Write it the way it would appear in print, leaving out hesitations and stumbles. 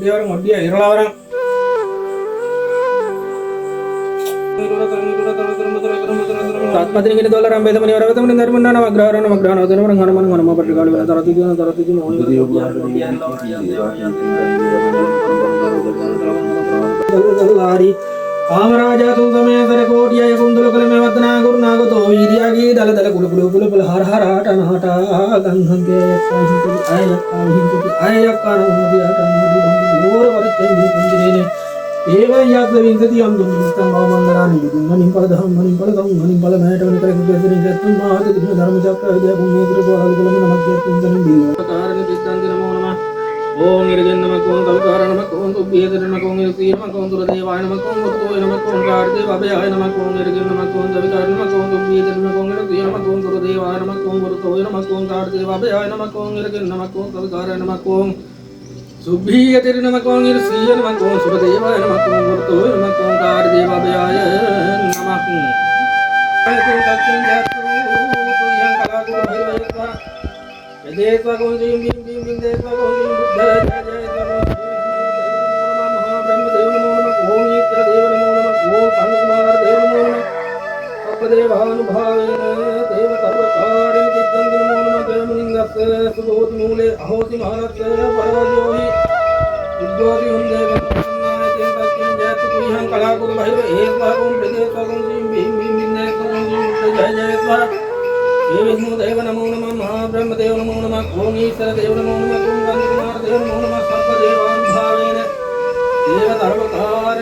தேவரம் ஒட்டிய இருளாவரம் तात्मतिनि तोलरं वेदमनि वरवतमनि नर्मन्ना नवग्रहारं नवग्रहान् अवतरणं गणमनं गणम पट्टिकाल तरतिजि मोहि कामराजा तुम समय सर कोटिया कुंदल कल में वतना गुरु नागतो वीर्या की दल दल कुल कुल कुल कुल हर हर हट नहटा गंधं के आय कान नदी हट नदी घोर वरते पंजने एवं याद विंदति हम दुनितं मंगलानि मणि पलदम मणि पल मैटन कर बेसरि गतम मात धर्म चक्र दे भूमि कृतो अलगुल में नमक कुंदन बिलो कारण चित्तांति नमो नमः ओम निर्जन नमः ओम कलकार नमः ओम कुबेर नमः ओम सी नमः ओम दुर्देवाय नमः ओम मुक्तोय नमः ओम कार्देव अभयाय नमः ओम निर्जन नमः ओम जविकार नमः ओम कुबेर नमः ओम सी नमः ओम दुर्देवाय नमः ओम मुक्तोय नमः ओम कार्देव अभयाय नमः ओम निर्जन नमः ओम कलकार नमः ओम सुभीयतिर नमः ओम सी नमः ओम सुरदेवाय नमः ओम मुक्तोय नमः ओम कार्देव अभयाय नमः ओम तत्सं जातु तुयं कलाकुल भैरवयत्वा देवा को जिम जिम जिम जिम देवा को जिम बुद्ध जय जय महाब्रह्मदेव नमो नमः ओम ईश्वर देव नमो नमः ओम पंचकुमार देव नमो नमः सर्वदेवानुभावेन देव सर्वकार्य चित्तं नमो नमः देवलिंगस्य सुबोधि मूले अहोति महारस्य परमयोहि उद्योति हम देवं नाय तेन तस्मिन् जयतु तुयं कलाकुल भैरव एकवा ओम प्रदेशवा को जिम भीम भीम भीम देवा को जिम बुद्ध जय जय हे विष्णुदेव नमो नमः महाब्रह्मदेव नमो नमः ओम ईश्वर देव नमो नमः ओम पंचकुमार देव नमो नमः सर्वदेवानुभावेन देव सर्वकार